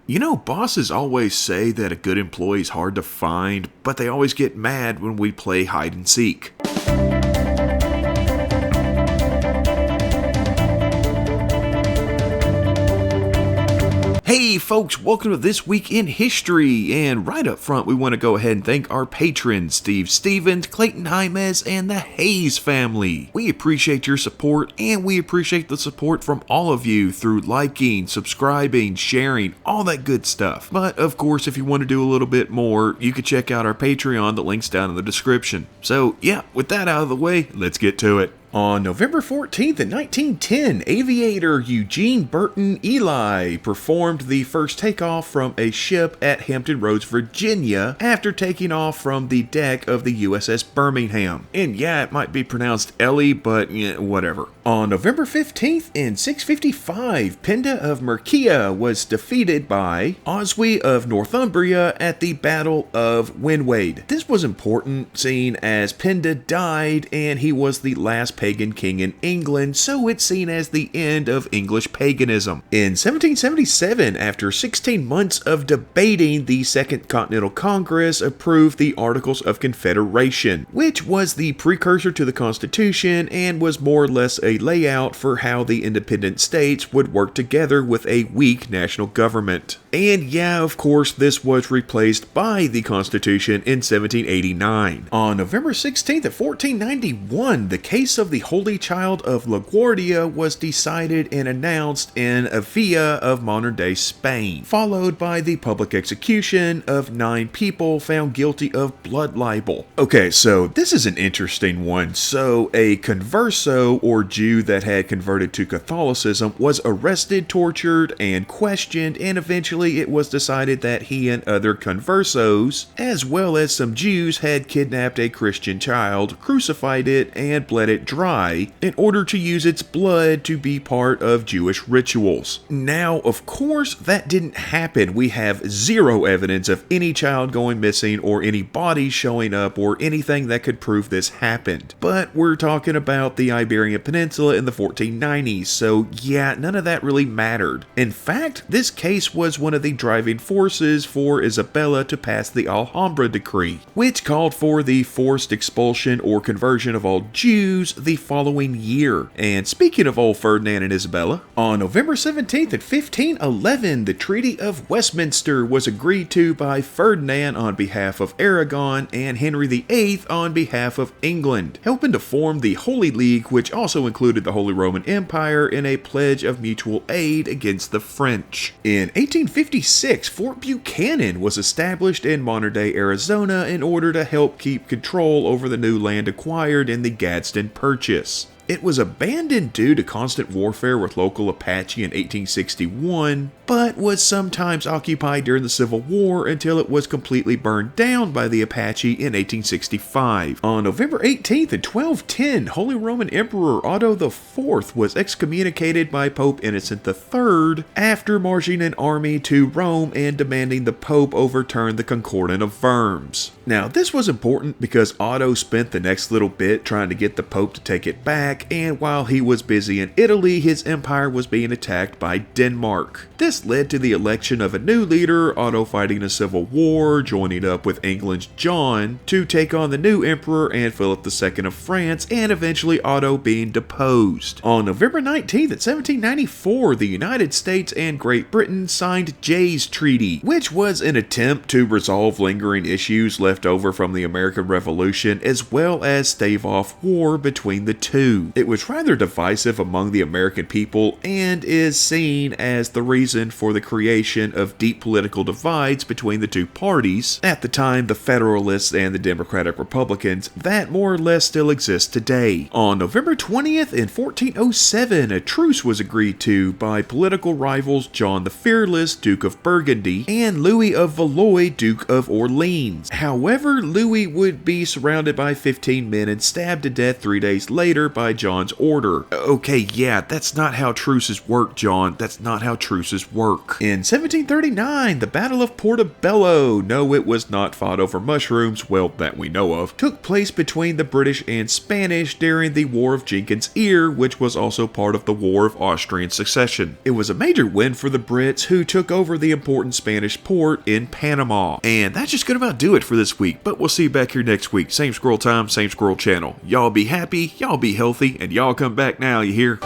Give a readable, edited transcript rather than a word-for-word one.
You know, bosses always say that a good employee is hard to find, but they always get mad when we play hide and seek. Hey folks, welcome to This Week in History, and right up front we want to go ahead and thank our patrons, Steve Stevens, Clayton Jaimes, and the Hayes family. We appreciate your support, and we appreciate the support from all of you through liking, subscribing, sharing, all that good stuff. But of course, if you want to do a little bit more, you can check out our Patreon, the link's down in the description. So yeah, with that out of the way, let's get to it. On November 14th in 1910, aviator Eugene Burton Ely performed the first takeoff from a ship at Hampton Roads, Virginia, after taking off from the deck of the USS Birmingham. And yeah, it might be pronounced Ellie, but yeah, whatever. On November 15th in 655, Pinda of Mercia was defeated by Oswy of Northumbria at the Battle of Winwade. This was important, seeing as Pinda died and he was the last pagan king in England, so it's seen as the end of English paganism. In 1777, after 16 months of debating, the Second Continental Congress approved the Articles of Confederation, which was the precursor to the Constitution and was more or less a layout for how the independent states would work together with a weak national government. And yeah, of course, this was replaced by the Constitution in 1789. On November 16th of 1491, the case of the Holy Child of LaGuardia was decided and announced in Avila of modern-day Spain, followed by the public execution of 9 people found guilty of blood libel. Okay, so this is an interesting one. So a converso, or Jew that had converted to Catholicism, was arrested, tortured, and questioned, and eventually it was decided that he and other conversos, as well as some Jews, had kidnapped a Christian child, crucified it, and bled it dry in order to use its blood to be part of Jewish rituals. Now, of course, that didn't happen. We have zero evidence of any child going missing or any bodies showing up or anything that could prove this happened. But we're talking about the Iberian Peninsula in the 1490s, so yeah, none of that really mattered. In fact, this case was one of the driving forces for Isabella to pass the Alhambra Decree, which called for the forced expulsion or conversion of all Jews the following year. And speaking of old Ferdinand and Isabella, on November 17th in 1511, the Treaty of Westminster was agreed to by Ferdinand on behalf of Aragon and Henry VIII on behalf of England, helping to form the Holy League, which also included the Holy Roman Empire, in a pledge of mutual aid against the French. In 1856, Fort Buchanan was established in modern-day Arizona in order to help keep control over the new land acquired in the Gadsden Purchase. It was abandoned due to constant warfare with local Apache in 1861, but was sometimes occupied during the Civil War until it was completely burned down by the Apache in 1865. On November 18th in 1210, Holy Roman Emperor Otto IV was excommunicated by Pope Innocent III after marching an army to Rome and demanding the Pope overturn the Concordat of Worms. Now, this was important because Otto spent the next little bit trying to get the Pope to take it back, and while he was busy in Italy, his empire was being attacked by Denmark. This led to the election of a new leader, Otto fighting a civil war, joining up with England's John to take on the new emperor and Philip II of France, and eventually Otto being deposed. On November 19th in 1794, the United States and Great Britain signed Jay's Treaty, which was an attempt to resolve lingering issues left over from the American Revolution, as well as stave off war between the two. It was rather divisive among the American people and is seen as the reason for the creation of deep political divides between the two parties, at the time the Federalists and the Democratic Republicans, that more or less still exist today. On November 20th in 1407, a truce was agreed to by political rivals John the Fearless, Duke of Burgundy, and Louis of Valois, Duke of Orleans. However, Louis would be surrounded by 15 men and stabbed to death 3 days later by John's order. Okay, yeah, that's not how truces work, John. That's not how truces work. In 1739, the Battle of Portobello, no, it was not fought over mushrooms, well, that we know of, took place between the British and Spanish during the War of Jenkins' Ear, which was also part of the War of Austrian Succession. It was a major win for the Brits, who took over the important Spanish port in Panama. And that's just gonna about do it for this week, but we'll see you back here next week. Same squirrel time, same squirrel channel. Y'all be happy, y'all be healthy, and y'all come back now, you hear?